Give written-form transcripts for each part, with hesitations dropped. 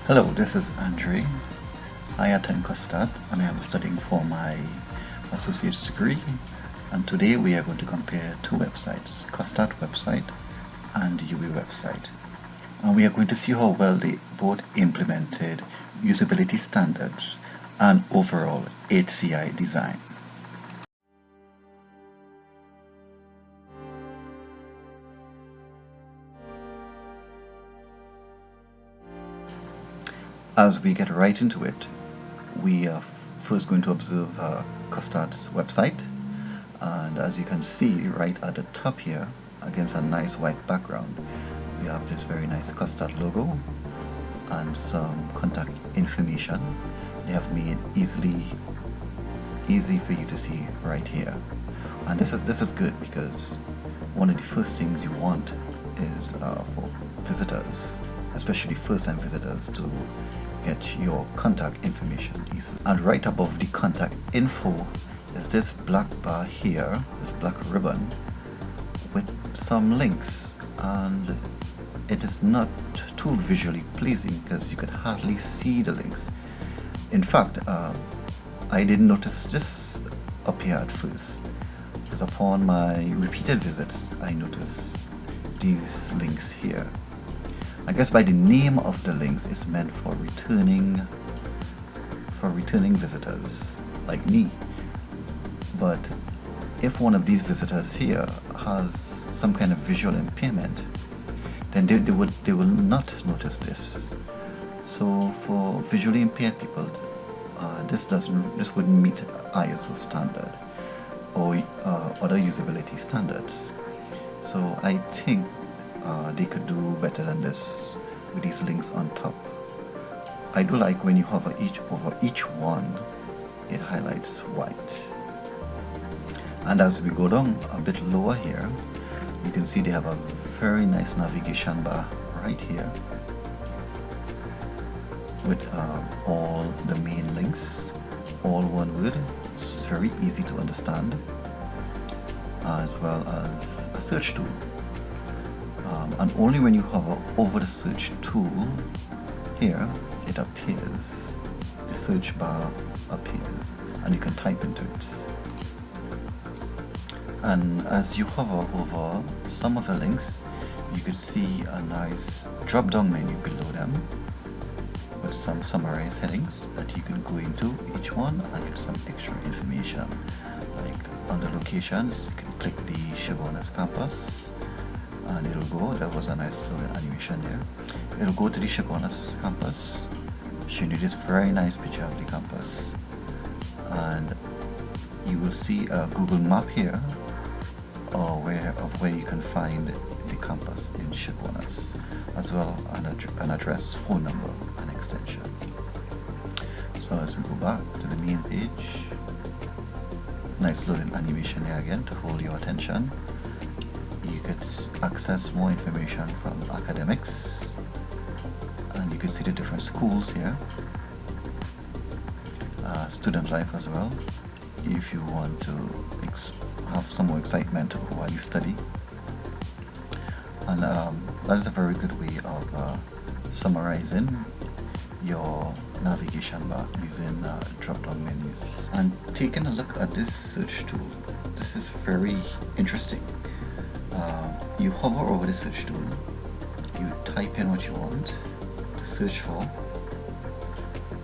Hello, this is Andre. I attend Custard and I am studying for my associate's degree, and today we are going to compare two websites, Custard website and UWE website. And we are going to see how well they both implemented usability standards and overall HCI design. As we get right into it, we are first going to observe Custard's website, and as you can see right at the top here against a nice white background, we have this very nice Custard logo and some contact information. They have made easy for you to see right here, and this is good because one of the first things you want is for visitors, especially first-time visitors, to get your contact information easily. And right above the contact info is this black bar here, this black ribbon with some links, and it is not too visually pleasing because you can hardly see the links. In fact, I didn't notice this up here at first, because upon my repeated visits I noticed these links here. I guess by the name of the links, it's meant for returning visitors like me. But if one of these visitors here has some kind of visual impairment, then they will not notice this. So for visually impaired people, this wouldn't meet ISO standard or other usability standards. So I think they could do better than this with these links on top. I do like when you hover over each one, it highlights white. And as we go down a bit lower here, you can see they have a very nice navigation bar right here with all the main links, all one word. It's very easy to understand, as well as a search tool. And only when you hover over the search tool here, it appears, the search bar appears, and you can type into it. And as you hover over some of the links, you can see a nice drop down menu below them with some summarized headings that you can go into each one and get some extra information. Like under locations, you can click the Chabonas campus and it'll go, there was a nice little animation there, it'll go to the Chabonas campus, showing you this very nice picture of the campus, and you will see a Google map here of where you can find the campus in Chabonas, as well an address, phone number and extension. So as we go back to the main page, nice little animation there again to hold your attention. You could access more information from academics, and you can see the different schools here, student life as well, if you want to have some more excitement while you study. And that is a very good way of summarizing your navigation bar using drop-down menus. And taking a look at this search tool, this is very interesting. You hover over the search tool, you type in what you want to search for.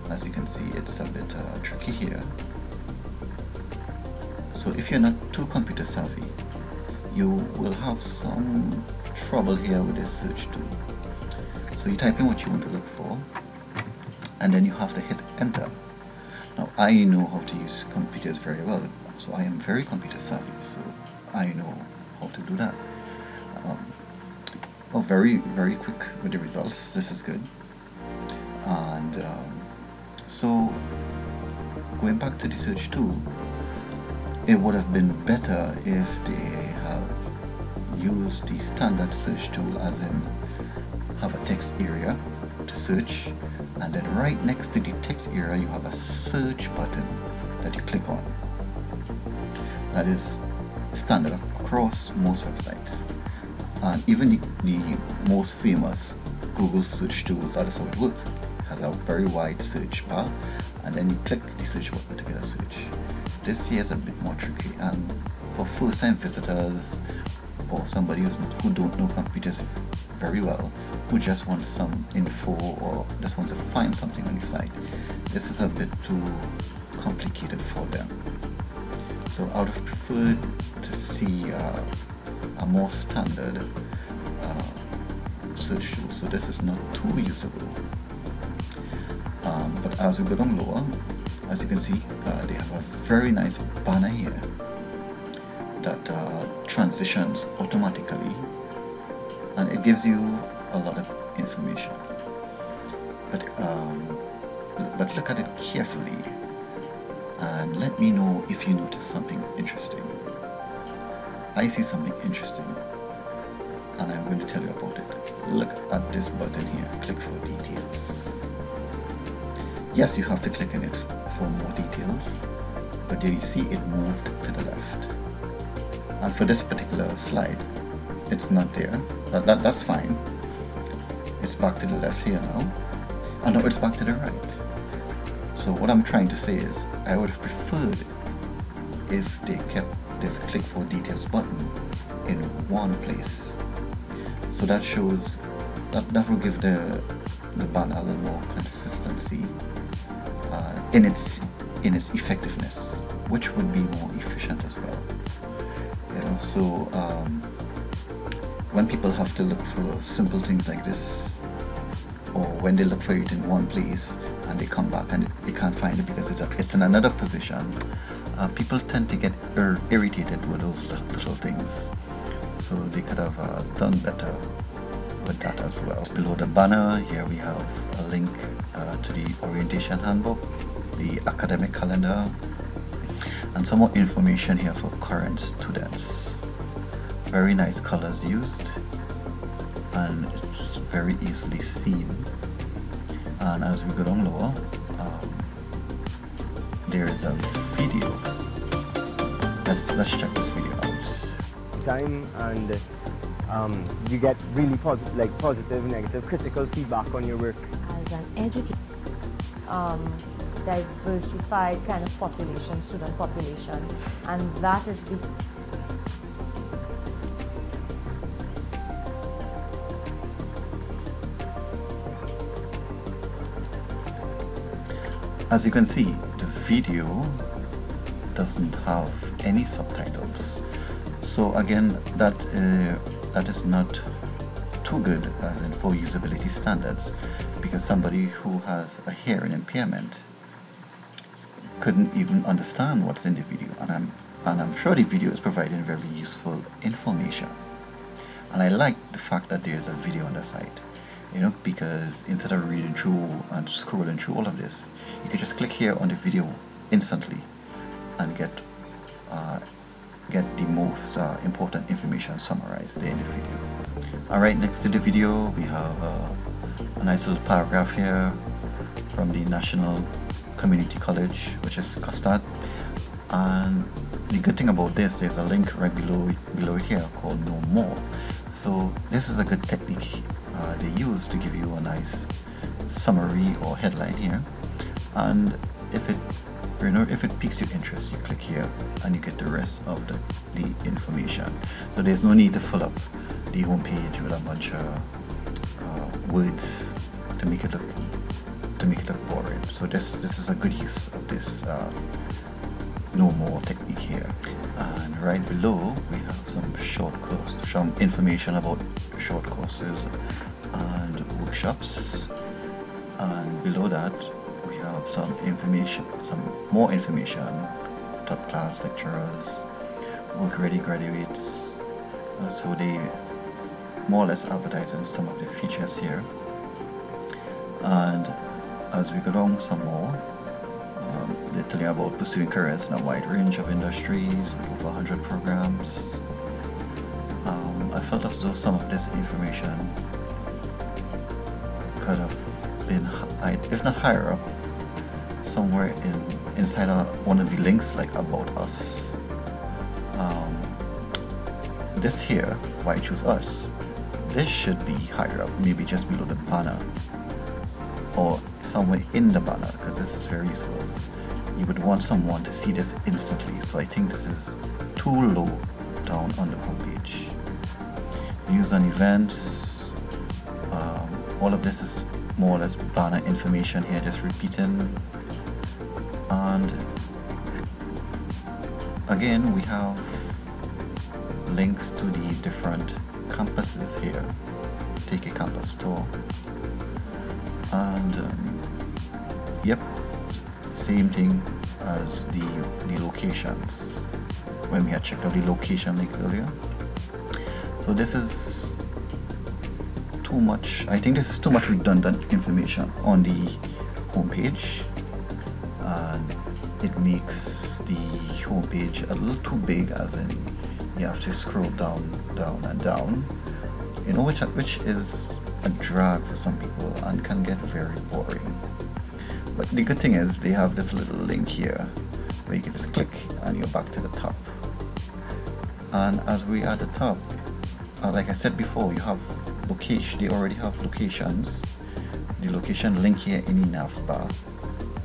As you can see, it's a bit tricky here. So if you're not too computer savvy, you will have some trouble here with this search tool. So you type in what you want to look for, and then you have to hit enter. Now I know how to use computers very well, so I am very computer savvy, so I know how to do that. Well, very quick with the results. This is good. And so going back to the search tool, it would have been better if they have used the standard search tool, as in have a text area to search, and then right next to the text area you have a search button that you click on. That is standard across most websites, and even the most famous Google search tool, that is how it works. has a very wide search bar, and then you click the search button to get a search. This here is a bit more tricky, and for first-time visitors or somebody who don't know computers very well, who just wants some info or just want to find something on the site, this is a bit too complicated for them. So I would have preferred to see a more standard search tool. So this is not too usable. But as we go down lower, as you can see, they have a very nice banner here that transitions automatically, and it gives you a lot of information. But look at it carefully and let me know if you notice something interesting. I see something interesting, and I'm going to tell you about it. Look at this button here, click for details. Yes, you have to click on it for more details, but there you see it moved to the left. And for this particular slide, it's not there. That's fine. It's back to the left here now, and now it's back to the right. So what I'm trying to say is, I would have preferred if they kept this click for details button in one place. So that shows that will give the banner a little more consistency in its effectiveness, which would be more efficient as well. You know, so when people have to look for simple things like this, or when they look for it in one place and they come back and they can't find it because it's in another position, people tend to get irritated with those little things. So they could have done better with that as well. Below the banner here we have a link to the orientation handbook, the academic calendar, and some more information here for current students. Very nice colors used, and it's very easily seen. And as we go down lower, there is a video. Let's check this video out. Time, and you get really positive, negative, critical feedback on your work. As an educator, diversified kind of population, student population, and that is as you can see, the video doesn't have any subtitles. So again, that is not too good as in for usability standards, because somebody who has a hearing impairment couldn't even understand what's in the video, and I'm sure the video is providing very useful information. And I like the fact that there's a video on the site, you know, because instead of reading through and scrolling through all of this, you can just click here on the video instantly and get the most important information summarized there in the video. Alright, next to the video we have a nice little paragraph here from the National Community College, which is Custard. And the good thing about this, there's a link right below it here called Know More. So this is a good technique they use to give you a nice summary or headline here, and if it piques your interest, you click here and you get the rest of the information. So there's no need to fill up the home page with a bunch of words to make it look boring. So this is a good use of this Know More technique here. And right below we have some information about short courses and workshops, and below that we have some more information, top class lecturers, work ready graduates. So they more or less advertising some of the features here. And as we go down some more, they're telling about pursuing careers in a wide range of industries with over 100 programs. I felt as though some of this information could have been, if not higher up, somewhere inside one of the links like About Us. This here, Why Choose Us, this should be higher up, maybe just below the banner, or somewhere in the banner, because this is very useful. You would want someone to see this instantly, so I think this is too low down on the homepage. News and events, all of this is more or less banner information here, just repeating. And again, we have links to the different campuses here. Take a campus tour, and yep, same thing as the locations when we had checked out the location link earlier. So this is too much. I think this is too much redundant information on the homepage, and it makes the homepage a little too big, as in you have to scroll down and down, you know, which is a drag for some people and can get very boring. But the good thing is they have this little link here where you can just click and you're back to the top. And as we are at the top, like I said before, you have location. They already have locations. The location link here in the nav bar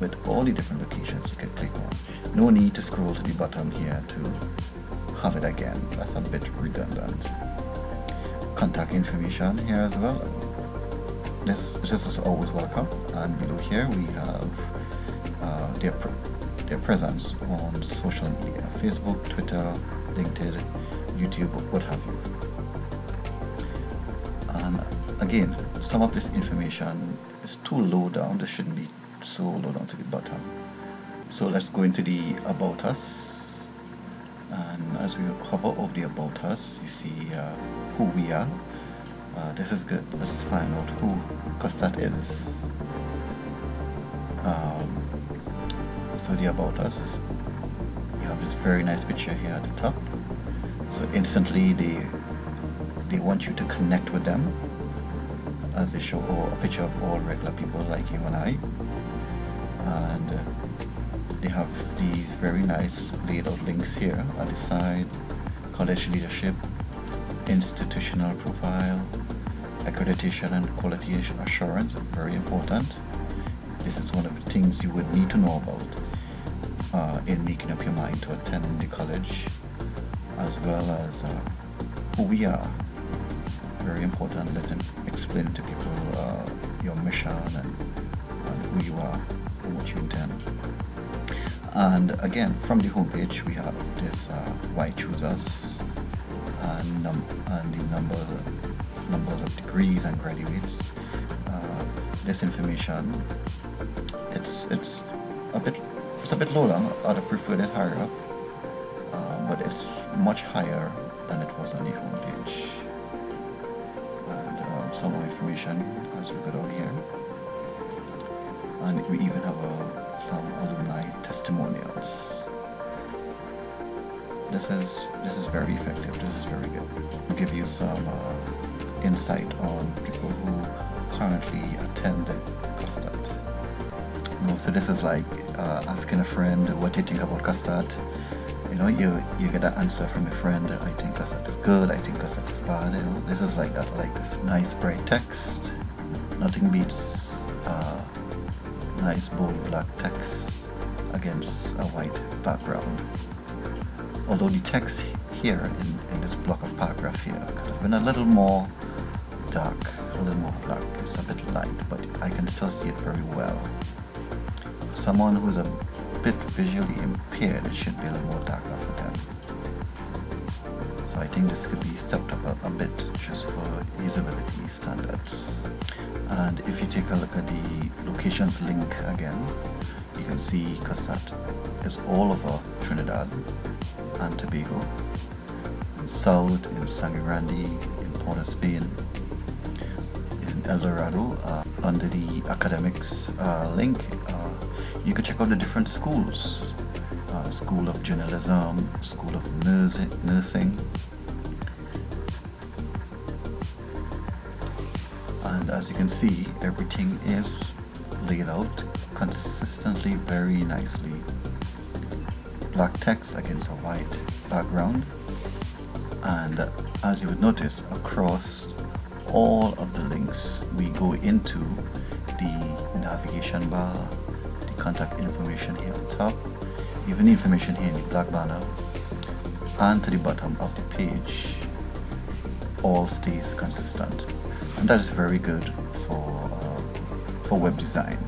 with all the different locations you can click on. No need to scroll to the bottom here to have it again. That's a bit redundant. Contact information here as well. This is always welcome. And below here we have their presence on social media: Facebook, Twitter, LinkedIn, YouTube, what have you. And again, some of this information is too low down. This shouldn't be so low down to the bottom. So let's go into the About Us. And as we hover over the About Us, you see who we are. This is good. Let's find out who Custard is. So the About Us is, you have this very nice picture here at the top. So instantly they want you to connect with them, as they show a picture of all regular people like you and I. And they have these very nice laid out links here at the side: college leadership, institutional profile, accreditation and quality assurance, very important. This is one of the things you would need to know about in making up your mind to attend the college, as well as who we are. Very important. Let them explain to people your mission and who you are and what you intend. And again, from the homepage we have this why choose us, and the numbers of degrees and graduates. This information, it's a bit low down. I'd have preferred it higher up, but it's much higher than it was on the homepage. And some more information as we go down here, and we even have some alumni testimonials. This is very effective. This is very good. It'll give you some insight on people who currently attend Custard. So this is like asking a friend what they think about Custard. You know, you get an answer from a friend. I think Custard is good. I think Custard is bad. You know, this is like that. Like this nice bright text. Nothing beats nice bold black text against a white background. Although the text here in this block of paragraph here could have been a little more dark, a little more black. It's a bit light, but I can still see it very well. Someone who's a bit visually impaired, it should be a little more darker for them. So I think this could be stepped up a bit just for usability standards. And if you take a look at the locations link again, you can see Custard is all over Trinidad and Tobago, in South, in Sangre Grande, in Port of Spain, in El Dorado. Under the academics link, you can check out the different schools. School of Journalism, School of Nursing. And as you can see, everything is laid out consistently, very nicely. Black text against a white background, and as you would notice, across all of the links we go into, the navigation bar, the contact information here on top, even the information here in the black banner, and to the bottom of the page all stays consistent. And that is very good for web design,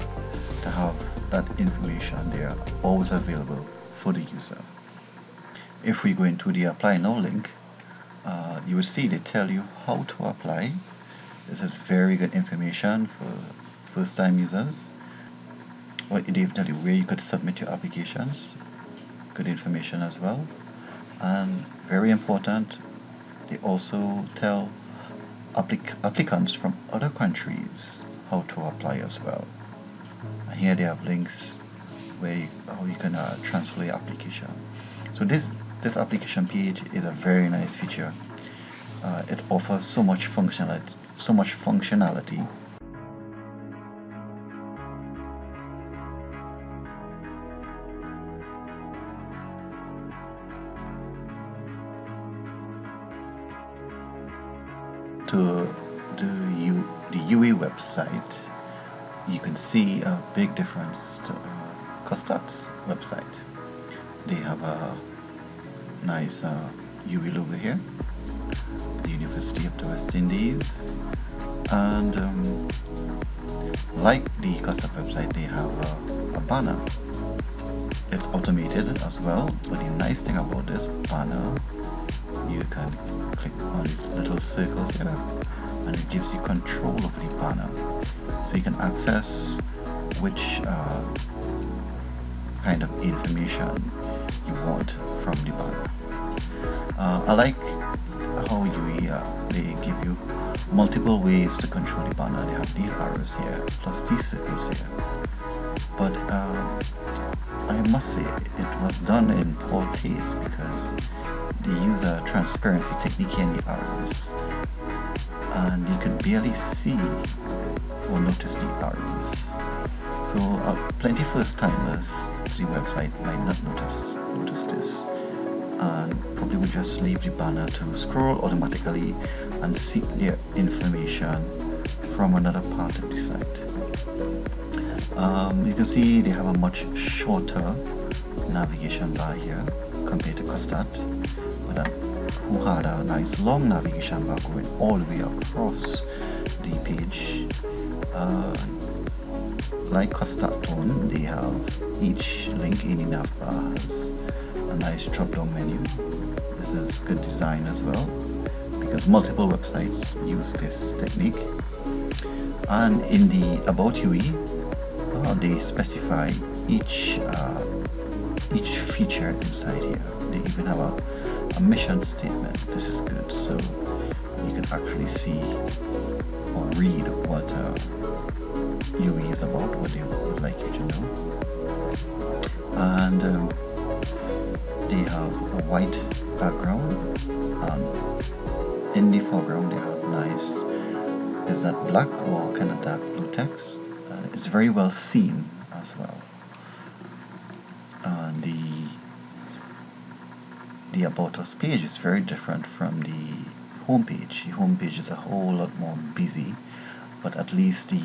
to have that information there always available for the user. If we go into the apply now link, you will see they tell you how to apply. This is very good information for first-time users. Or they tell you where you could submit your applications. Good information as well. And very important, they also tell applicants from other countries how to apply as well. And here they have links where how you can transfer your application. So this application page is a very nice feature. It offers so much functionality. To the UE website, you can see a big difference to Custard's website. They have a nice UE logo here, the University of the West Indies, and like the Custard website, they have a banner. It's automated as well, but the nice thing about this banner, you can click on these little circles here and it gives you control over the banner, so you can access which kind of information you want from the banner. I like how they give you multiple ways to control the banner. They have these arrows here plus these circles here, but I must say it was done in poor taste because they use a transparency technique in the arrows, and you can barely see or notice the arrows. So plenty first timers to the website might not notice this, and probably would just leave the banner to scroll automatically and seek their information from another part of the site. You can see they have a much shorter navigation bar here compared to Custard, who had a nice long navigation bar going all the way across the page. Like Custard Tone, they have each link in the nav bar has a nice drop down menu. This is good design as well, because multiple websites use this technique. And in the About UE, they specify each feature inside here. They even have a mission statement. This is good, so you can actually see or read what UE is about, what they would like you to know. And they have a white background, and in the foreground they have nice, is that black or kind of dark blue text. It's very well seen as well. And the About Us page is very different from the home page. The home page is a whole lot more busy, but at least the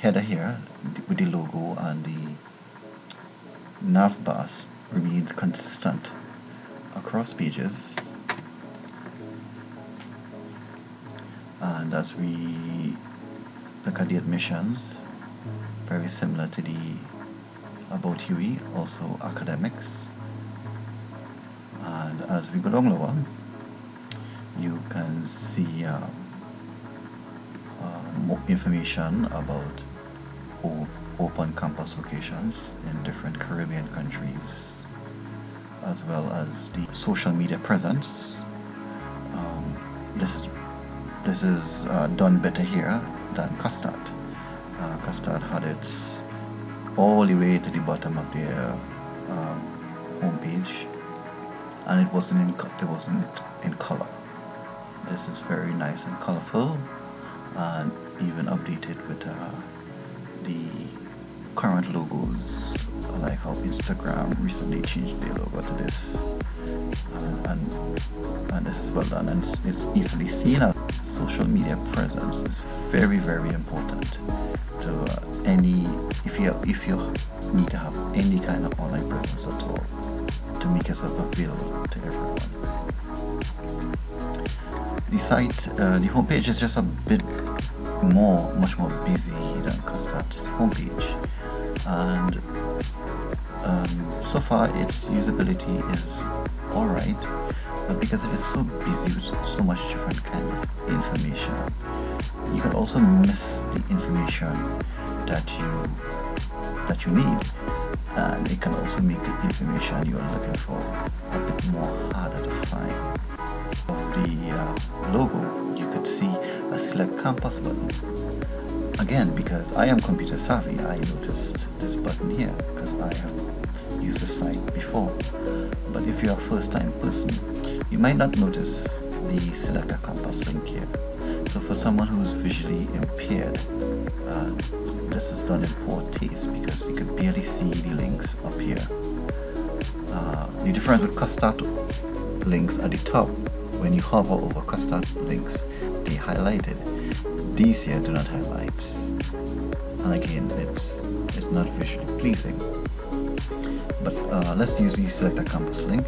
header here with the logo and the nav bars remains consistent across pages. And as we look at the admissions, very similar to the About UE, also academics. And as we go down lower, you can see more information about open campus locations in different Caribbean countries, as well as the social media presence. This is done better here than Custard. Custard had it all the way to the bottom of their homepage, and it wasn't in color. This is very nice and colorful, and even updated with the current logos. I like how Instagram recently changed their logo to this, and this is well done, and it's easily seen. social media presence is very, very important to if you need to have any kind of online presence at all, to make yourself available to everyone. The site, the homepage is just a bit much more busy than Custard's homepage, and so far its usability is alright, but because it is so busy with so much different kind of information, you can also miss the information that you need, and it can also make the information you are looking for a bit more harder to find. Of the logo, you could see a select campus button. Again, because I am computer savvy, I noticed this button here because I have used the site before. But if you're a first-time person, you might not notice the select a campus link here. So for someone who's visually impaired, this is done in poor taste because you can barely see the links up here. The difference with Custard links at the top, when you hover over Custard links, they highlighted. These here do not highlight, and again, it's not visually pleasing. But let's use the select a campus link.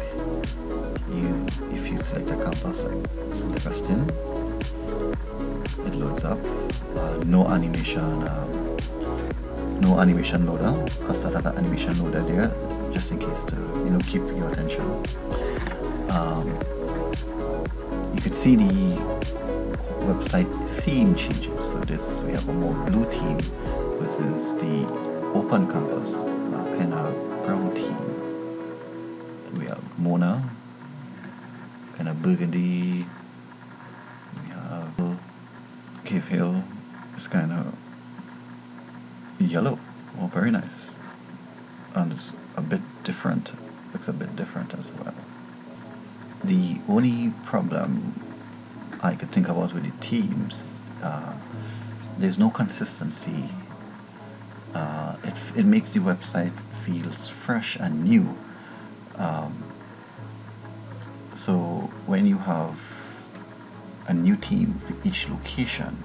If you select a campus like Stepaston, it loads up. No animation loader. Custard had an animation loader there, just in case to keep your attention. You could see the website theme changes. So we have a more blue theme versus the open campus kind of brown theme. We have Mona, kind of burgundy. We have Cave Hill, it's kind of yellow. Oh, very nice. And it's a bit different. Looks a bit different as well. The only problem I could think about with the themes, there's no consistency. It makes the website feels fresh and new. So when you have a new theme for each location,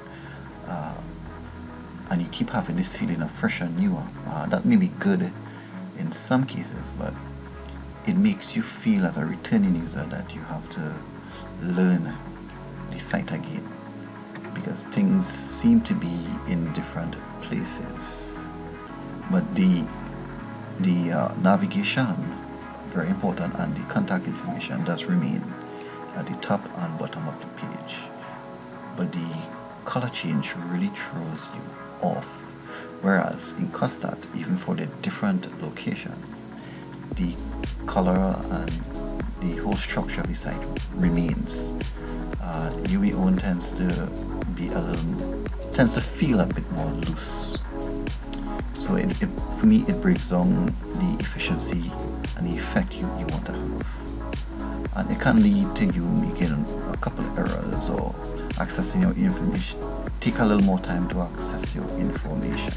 and you keep having this feeling of fresh and new, that may be good in some cases, but it makes you feel as a returning user that you have to learn the site again, because things seem to be in different places. But the navigation, very important, and the contact information does remain at the top and bottom of the page. But the color change really throws you off. Whereas in Custard, even for the different location, the color and the whole structure of the site remains. UE own tends to feel a bit more loose. So for me, it breaks down the efficiency and the effect you want to have. And it can lead to you making a couple of errors or accessing your information. Take a little more time to access your information.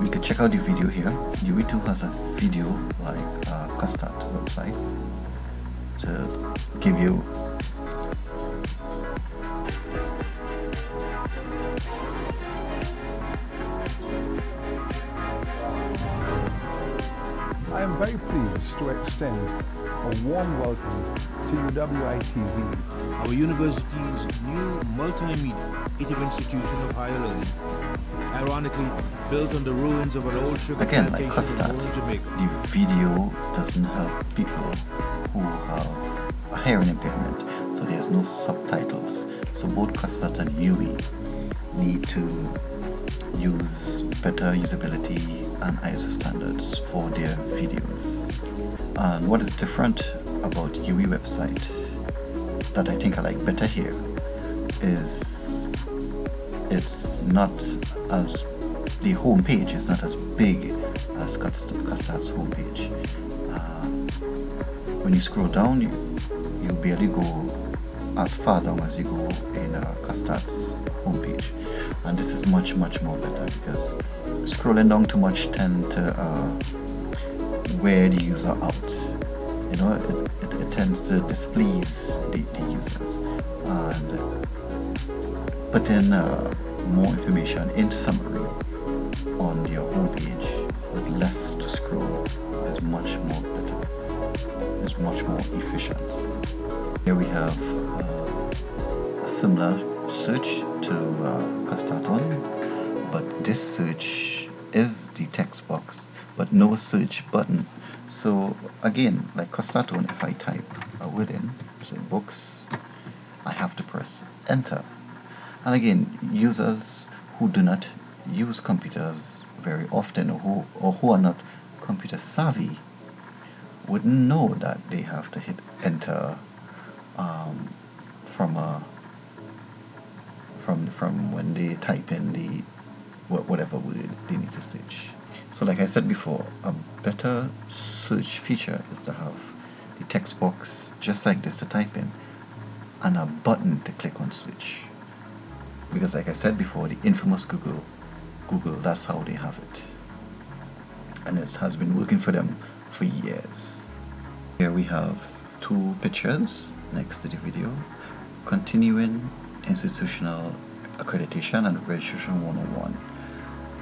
We could check out the video here. UE2 has a video like Custard website to give you I am very pleased to extend a warm welcome to UWI-TV, our university's new multimedia native institution of higher learning, ironically built on the ruins of an old sugar again like plantation Custard. in Moore, Jamaica. The video doesn't help people who have a hearing impairment, so there's no subtitles. So both Custard and UE need to use better usability and ISO standards for their videos. And what is different about UE website that I think I like better here is it's not as, the home page is not as big as Custard's homepage. When you scroll down, you barely go as far down as you go in Custard's homepage, and this is much more better because scrolling down too much tend to wear the user out. you know, it tends to displease the users, and put in more information in summary on your homepage with less to scroll is much more better, is much more efficient. Here we have a similar search to Castaton, but this search is the text box but no search button. So again, like Castaton, if I type a word in, say books, I have to press enter. And again, users who do not use computers very often, or who are not computer savvy, wouldn't know that they have to hit enter from when they type in the whatever word they need to search. So like I said before, a better search feature is to have the text box just like this to type in and a button to click on search. Because like I said before, the infamous Google, that's how they have it. And it has been working for them for years. Here we have two pictures next to the video. Continuing institutional accreditation and registration 101.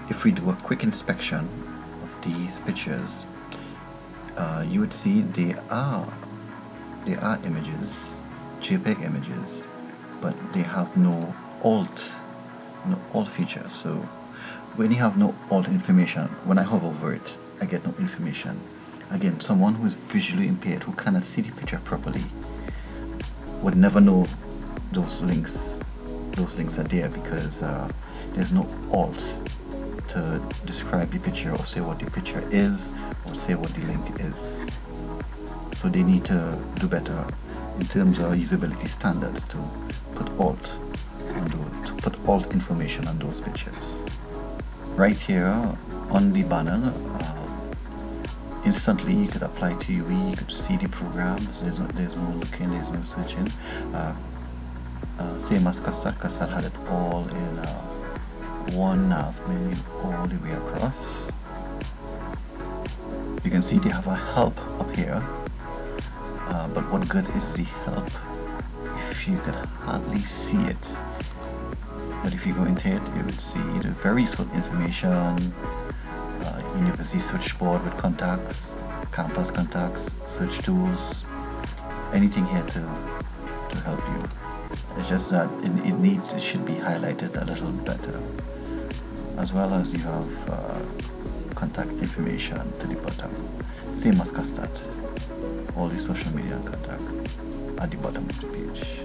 If we do a quick inspection of these pictures, you would see they are images, JPEG images, but they have no alt feature. So when you have no alt information, when I hover over it, I get no information. Again, someone who is visually impaired, who cannot see the picture properly, would never know those links are there, because there's no alt to describe the picture or say what the picture is or say what the link is. So they need to do better in terms of usability standards to put alt information on those pictures. Right here on the banner, instantly you could apply TV, you could see the programs. There's no looking, there's no searching. Same as Cassat had it all in one nav menu all the way across. You can see they have a help up here, but what good is the help if you can hardly see it? But if you go into it, you would see the very useful information, university switchboard with contacts, campus contacts, search tools, anything here to help you. It's just that it should be highlighted a little better, as well as you have contact information to the bottom, same as Castat. All the social media contact at the bottom of the page.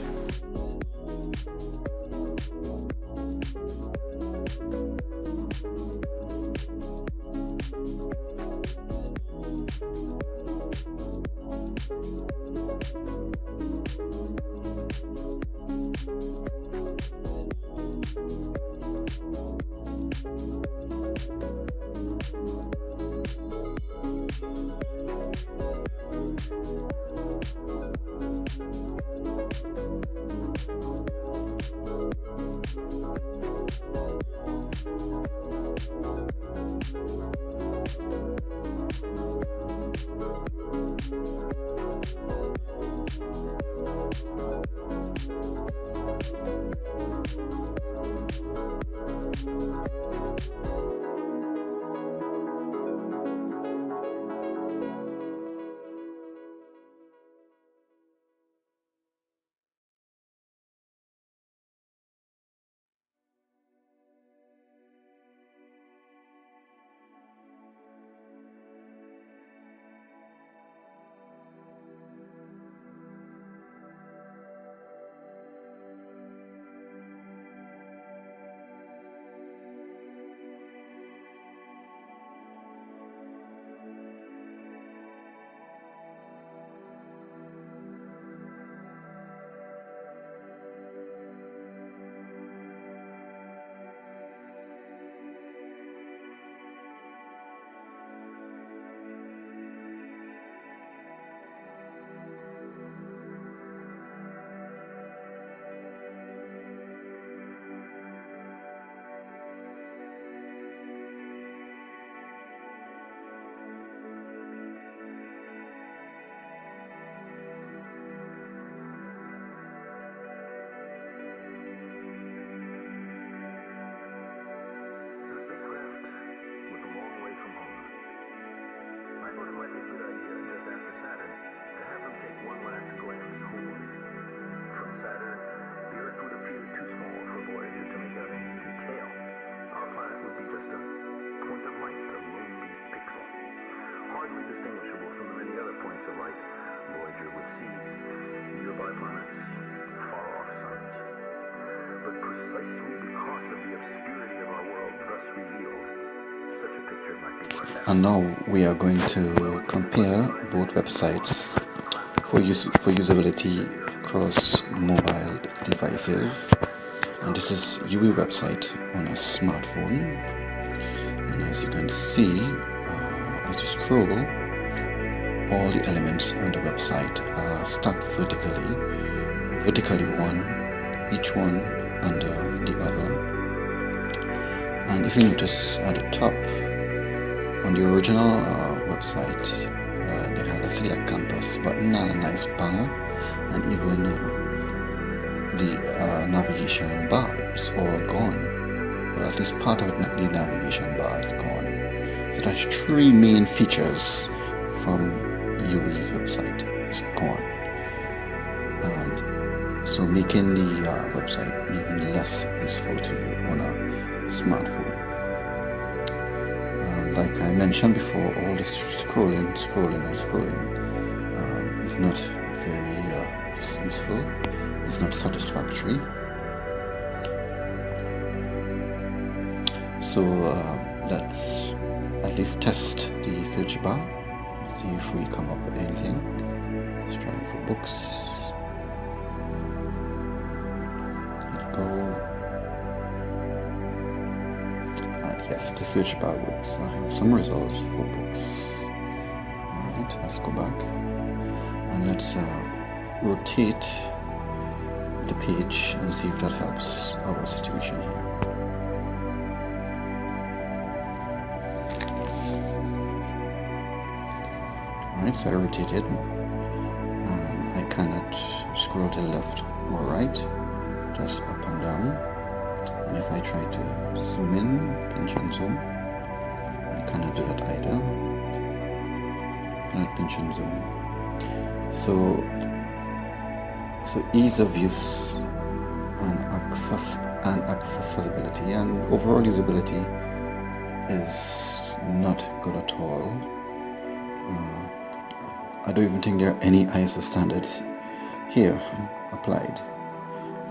And now we are going to compare both websites for usability across mobile devices. And this is UE website on a smartphone. And as you can see, as you scroll, all the elements on the website are stacked vertically one, each one under the other. And if you notice at the top, on the original website, they had a select campus button and a nice banner, and even the navigation bar is all gone. Well, at least part of the navigation bar is gone. So that's three main features from UE's website is gone, and so making the website even less useful to you on a smartphone. Like I mentioned before, all this scrolling is not very useful. It's not satisfactory. So let's at least test the search bar, see if we come up with anything. Let's try for books. Let go. Yes, the search bar works. I have some results for books. Alright, let's go back and let's rotate the page and see if that helps our situation here. Alright, so I rotated and I cannot scroll to the left or right, just up and down. And if I try to zoom in, pinch and zoom, I cannot do that either. Cannot pinch and zoom. So ease of use and accessibility and overall usability is not good at all. I don't even think there are any ISO standards here applied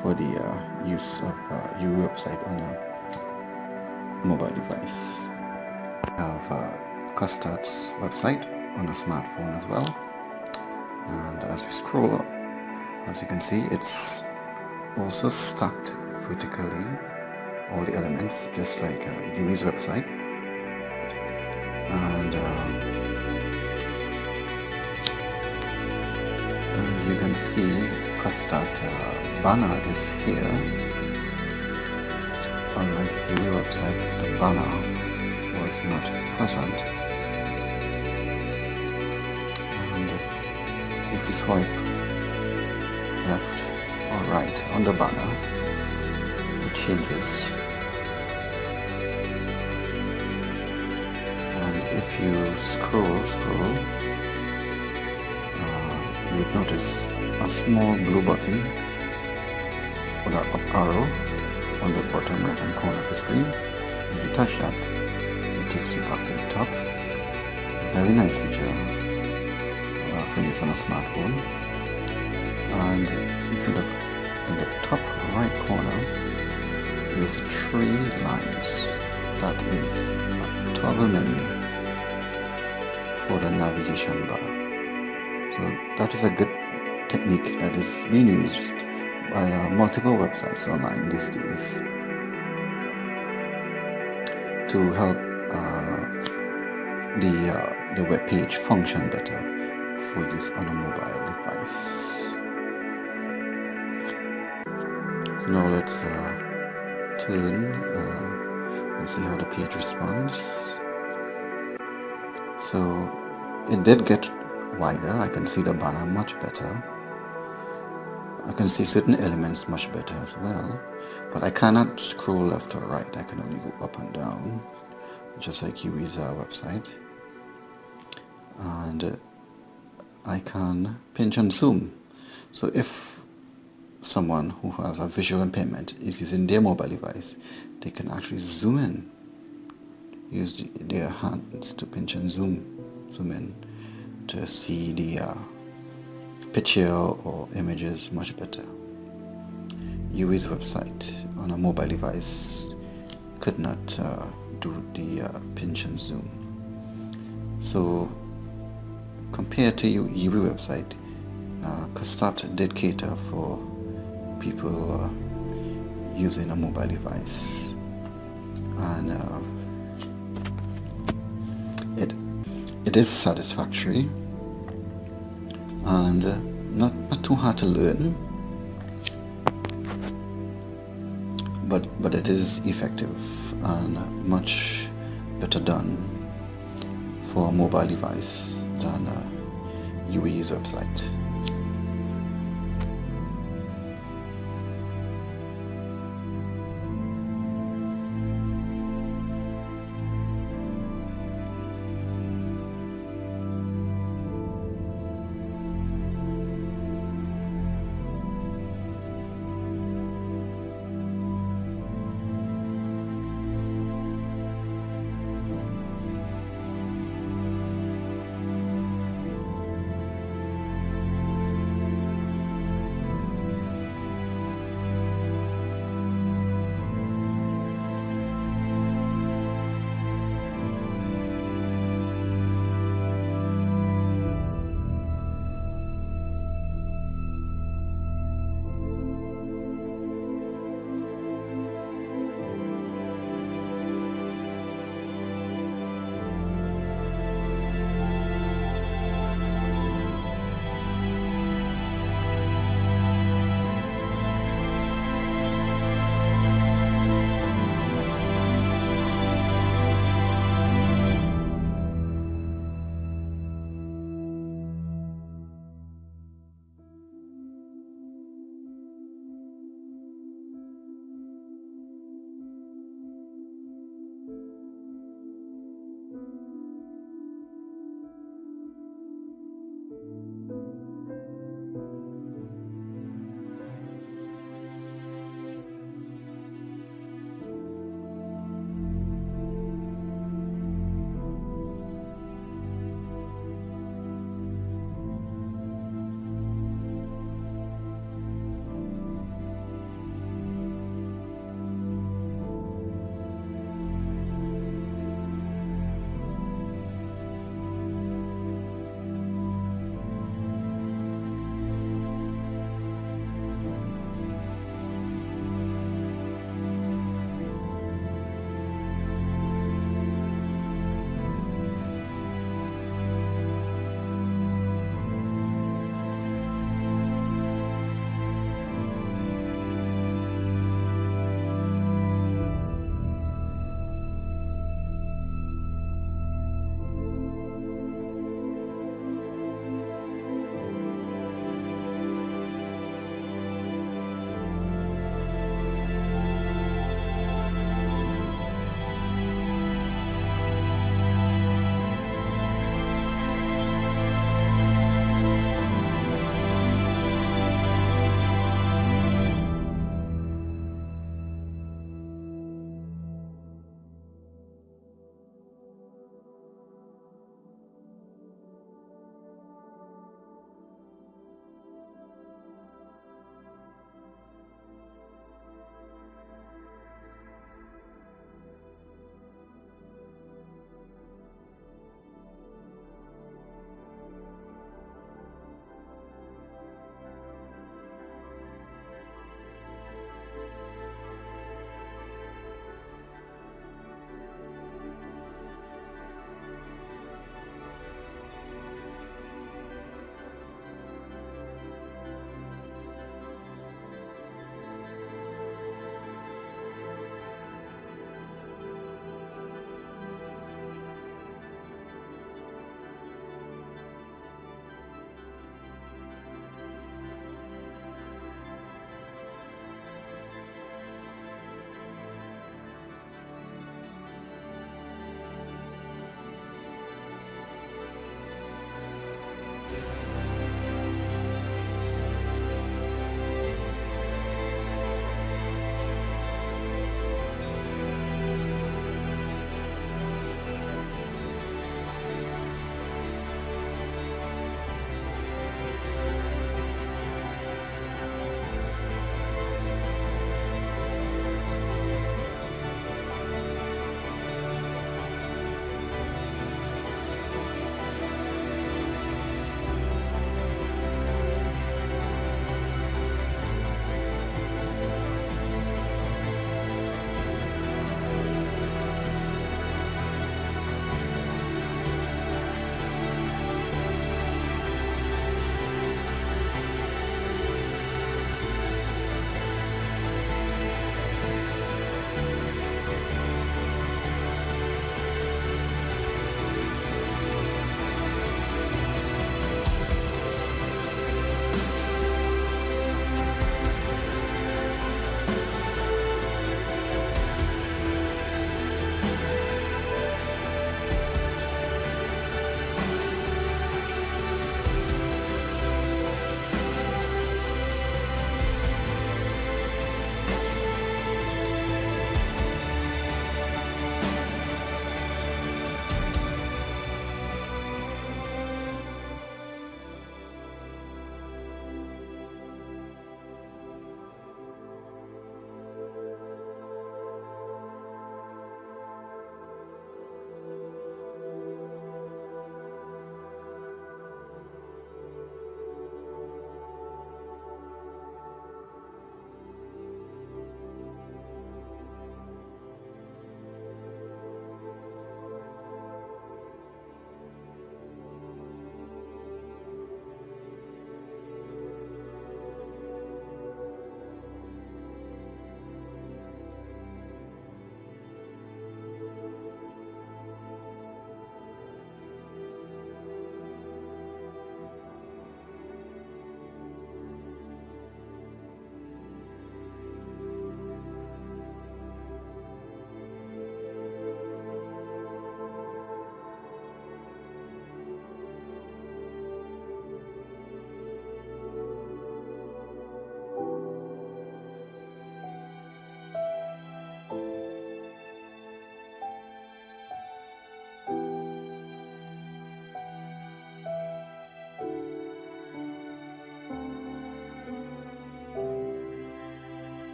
for the use of your website on a mobile device. I have Custard's website on a smartphone as well, and as we scroll up, as you can see, it's also stacked vertically, all the elements, just like UE's website. And you can see Custard banner is here. Unlike the website, the banner was not present. And if you swipe left or right on the banner, it changes. And if you scroll, you would notice a small blue button with an up arrow on the bottom right hand corner of the screen. If you touch that, it takes you back to the top. Very nice feature for use on a smartphone. And if you look in the top right corner, you'll see 3 lines. That is a toggle menu for the navigation bar. So that is a good technique that is being used by multiple websites online these days to help the web page function better for use on a mobile device. So now let's turn and see how the page responds. So it did get wider. I can see the banner much better. I can see certain elements much better as well, but I cannot scroll left or right. I can only go up and down, just like UE's website. And I can pinch and zoom. So if someone who has a visual impairment is using their mobile device, they can actually zoom in, use their hands to pinch and zoom in to see the picture or images much better. UE's website on a mobile device could not do the pinch and zoom. So compared to UWE website, Custart did cater for people using a mobile device, and it is satisfactory and not too hard to learn, but it is effective and much better done for a mobile device than UWE's website.